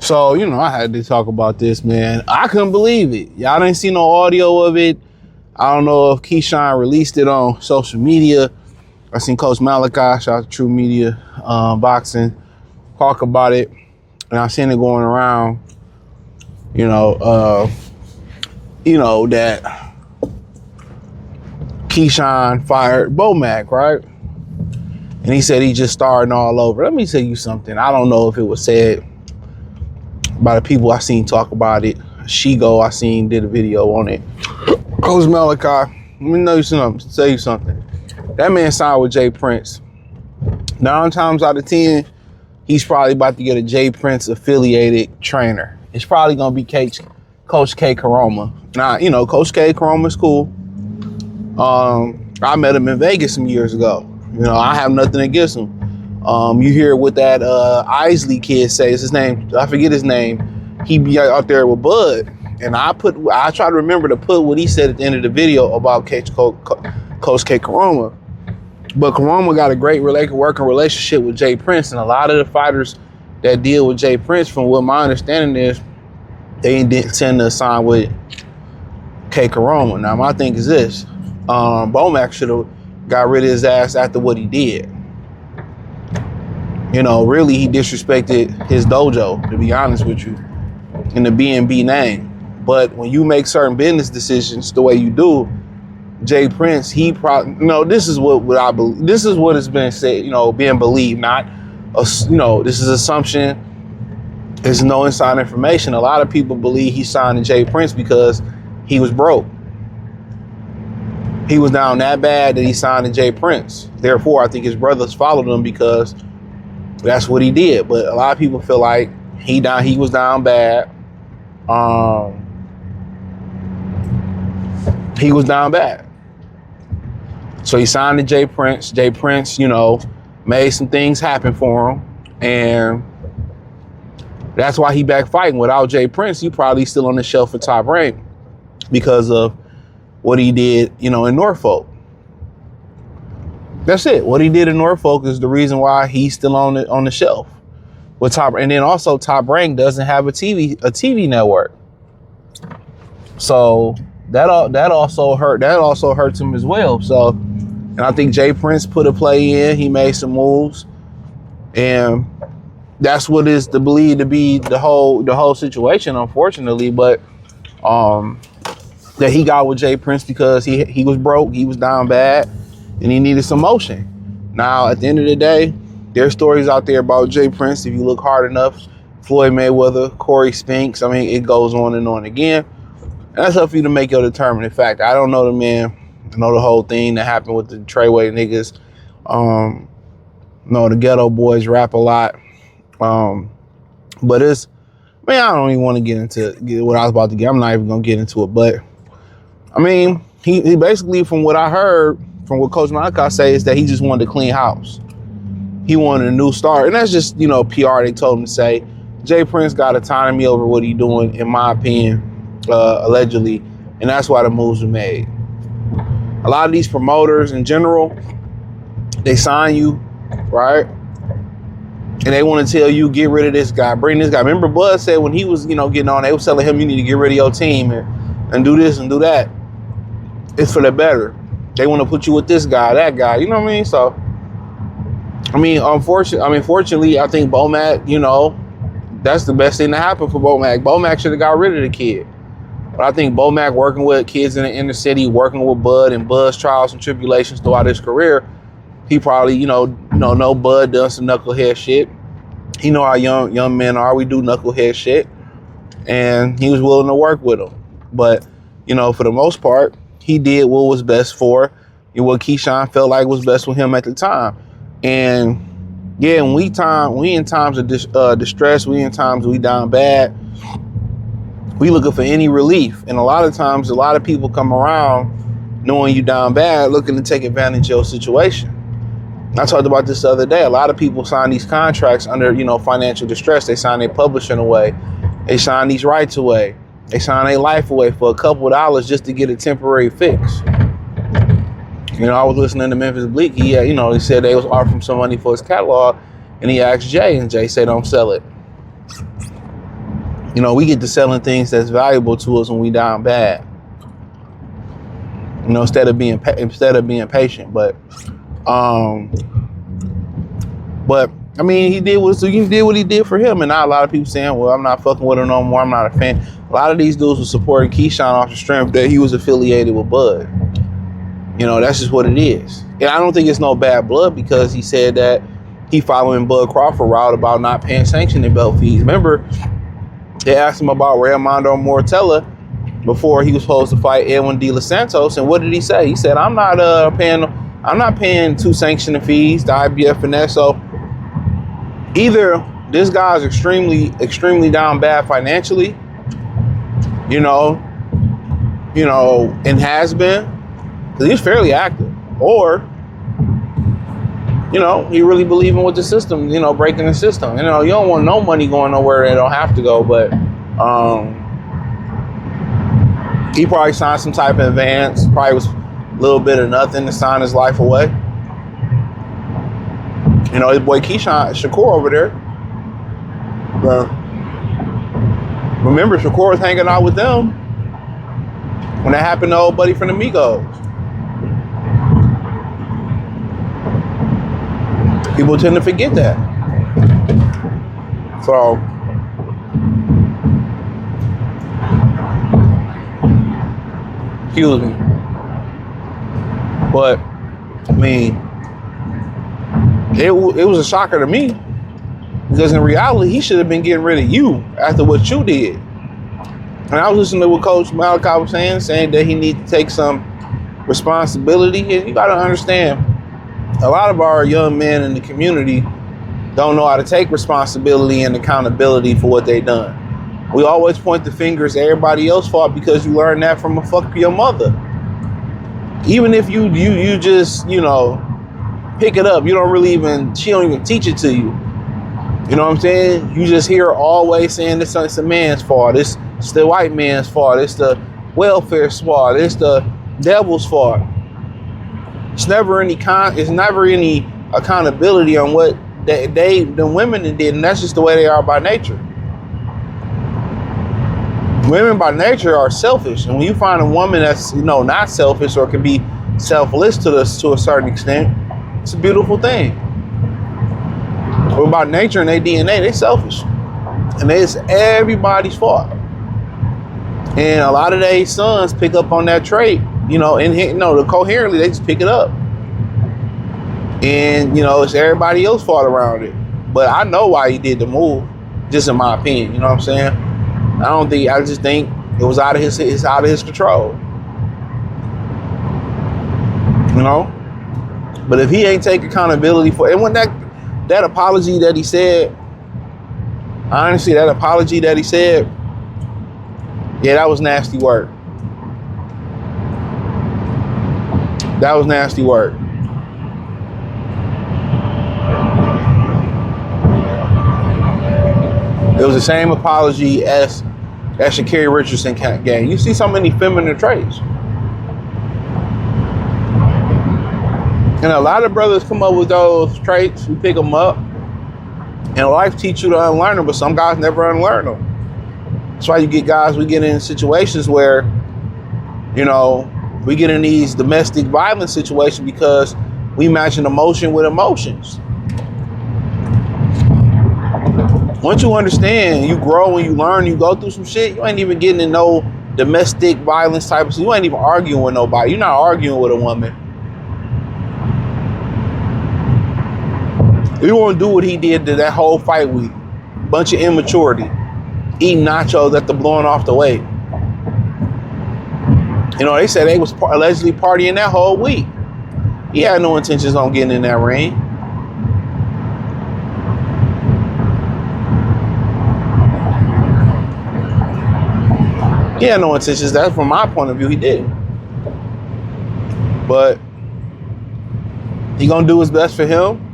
So, you know, I had to talk about this, man. I couldn't believe it. Y'all didn't see no audio of it. I don't know if Keyshawn released it on social media. I seen Coach Malachi, shout out to True Media Boxing, talk about it. And I seen it going around, that Keyshawn fired Bomac, right? And he said he just starting all over. Let me tell you something. I don't know if it was said by the people I seen talk about it. Shigo, I seen did a video on it. Coach Malachi, let me tell you something. That man signed with Jay Prince. 9 times out of 10, he's probably about to get a Jay Prince affiliated trainer. It's probably gonna be Coach K Karoma. Now, Coach K Karoma's cool. I met him in Vegas some years ago. I have nothing against him. You hear what that Isley kid says, his name, I forget his name. He be out there with Bud. And I try to remember to put what he said at the end of the video about Coach K Karoma. But Karoma got a great working relationship with Jay Prince. And a lot of the fighters that deal with Jay Prince, from what my understanding is, they didn't tend to sign with K Karoma. Now, my thing is this. Bomac should have got rid of his ass after what he did. Really, he disrespected his dojo, to be honest with you, in the B&B name. But when you make certain business decisions the way you do, Jay Prince, he probably, this is what I believe. This is what has been said, being believed, not, this is assumption. There's no inside information. A lot of people believe he signed to Jay Prince because he was broke. He was down that bad that he signed to Jay Prince. Therefore, I think his brothers followed him because that's what he did. But a lot of people feel like he was down bad. He was down bad. So he signed to Jay Prince. Jay Prince, made some things happen for him. And that's why he back fighting. Without Jay Prince, he probably still on the shelf for Top Rank because of what he did, in Norfolk. That's it. What he did in Norfolk is the reason why he's still on the shelf with Top. And then also Top Rank doesn't have a TV network. So that also hurts him as well. So, and I think Jay Prince put a play in. He made some moves, and that's what is believed to be the whole situation, unfortunately. But that he got with Jay Prince because he was broke, he was down bad, and he needed some motion. Now, at the end of the day, there's stories out there about Jay Prince. If you look hard enough, Floyd Mayweather, Corey Spinks, it goes on and on again. And that's up for you to make your determinate fact. I don't know the man. I know the whole thing that happened with the Treyway niggas. The Ghetto Boys rap a lot. But I don't even want to get into what I was about to get. I'm not even going to get into it. But, he basically, from what I heard, from what Coach Malachi says, is that he just wanted a clean house. He wanted a new start. And that's just, PR they told him to say. Jay Prince got autonomy over what he doing, in my opinion, allegedly. And that's why the moves were made. A lot of these promoters in general, they sign you, right? And they want to tell you, get rid of this guy, bring this guy. Remember Bud said when he was, getting on, they were telling him, you need to get rid of your team and do this and do that. It's for the better. They want to put you with this guy, that guy. You know what I mean? So, fortunately, I think Bomac, that's the best thing to happen for Bomac. Bomac should have got rid of the kid. But I think Bomac working with kids in the inner city, working with Bud and Bud's trials and tribulations throughout his career, he probably, know Bud done some knucklehead shit. He know how young men are. We do knucklehead shit. And he was willing to work with him. But, for the most part, he did what was best for what Keyshawn felt like was best for him at the time. And yeah, we in times of distress, we in times we down bad, we looking for any relief. And a lot of times, a lot of people come around knowing you down bad, looking to take advantage of your situation. I talked about this the other day. A lot of people sign these contracts under, financial distress. They sign their publishing away. They sign these rights away. They sign their life away for a couple of dollars just to get a temporary fix. I was listening to Memphis Bleak. He said they was offering some money for his catalog, and he asked Jay, and Jay said, "Don't sell it." We get to selling things that's valuable to us when we down bad. Instead of being patient. But he did what he did for him, and now a lot of people saying, "Well, I'm not fucking with him no more. I'm not a fan." A lot of these dudes were supporting Keyshawn off the strength that he was affiliated with Bud. That's just what it is. And I don't think it's no bad blood because he said that he following Bud Crawford route about not paying sanctioning belt fees. Remember, they asked him about Raimondo Mortella before he was supposed to fight Edwin De Los Santos, and what did he say? He said, "I'm not paying 2 sanctioning fees to IBF and that." So either this guy's extremely, extremely down bad financially, and has been, because he's fairly active, or he really believing with the system, breaking the system. You don't want no money going nowhere that don't have to go, but he probably signed some type of advance, probably was a little bit of nothing to sign his life away. His boy Keyshawn, Shakur over there. Remember, Shakur was hanging out with them when that happened to old buddy from the Migos. People tend to forget that. So, excuse me. But, it was a shocker to me. Because in reality, he should have been getting rid of you after what you did. And I was listening to what Coach Malachi was saying that he needs to take some responsibility. And you got to understand, a lot of our young men in the community don't know how to take responsibility and accountability for what they done. We always point the fingers at everybody else's fault because you learned that from a fuck your mother. Even if you just, pick it up, she don't even teach it to you. You know what I'm saying? You just hear always saying it's a man's fault. It's the white man's fault. It's the welfare's fault. It's the devil's fault. It's never any accountability on what the women did, and that's just the way they are by nature. Women by nature are selfish, and when you find a woman that's not selfish or can be selfless to a certain extent, it's a beautiful thing. But by nature and their DNA, they selfish, and it's everybody's fault. And a lot of their sons pick up on that trait, coherently they just pick it up, and it's everybody else's fault around it. But I know why he did the move, just in my opinion. You know what I'm saying? I just think it was out of his control. But if he ain't take accountability for it, and when that apology that he said, honestly, yeah, that was nasty work. That was nasty work. It was the same apology as Sha'Carri Richardson gave. You see so many feminine traits. And a lot of brothers come up with those traits. We pick them up. And life teach you to unlearn them, but some guys never unlearn them. That's why we get in situations where, we get in these domestic violence situations because we matching emotion with emotions. Once you understand, you grow and you learn, you go through some shit, you ain't even getting in no domestic violence type of shit. You ain't even arguing with nobody. You're not arguing with a woman. You won't do what he did to that whole fight week. Bunch of immaturity. Eating nachos after blowing off the weight. They said they was allegedly partying that whole week. He had no intentions on getting in that ring. He had no intentions. That's from my point of view, he did. But he gonna do his best for him.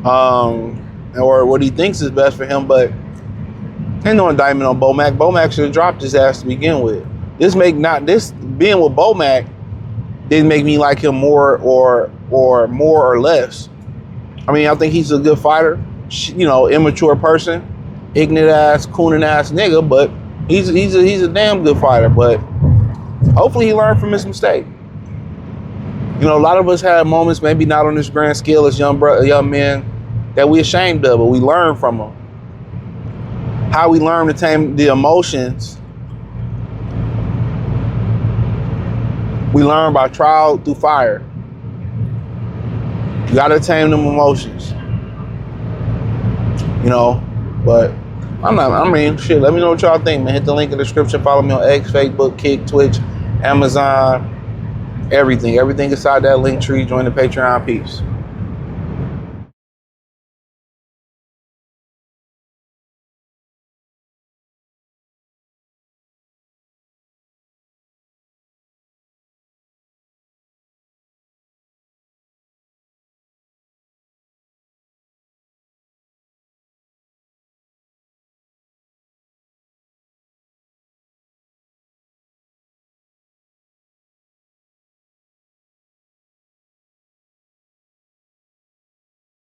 Or what he thinks is best for him, but ain't no indictment on Bomac. Bomac should have dropped his ass to begin with. Being with Bomac didn't make me like him more or less. I mean, I think he's a good fighter, you know, immature person, ignorant ass, cooning ass nigga, but he's a damn good fighter. But hopefully he learned from his mistake. You know, a lot of us had moments, maybe not on this grand scale as young men, that we ashamed of, but we learn from them. How we learn to tame the emotions. We learn by trial through fire. You gotta tame them emotions. You know, but shit, let me know what y'all think, man. Hit the link in the description. Follow me on X, Facebook, Kick, Twitch, Amazon, everything. Everything inside that link tree. Join the Patreon. Peace.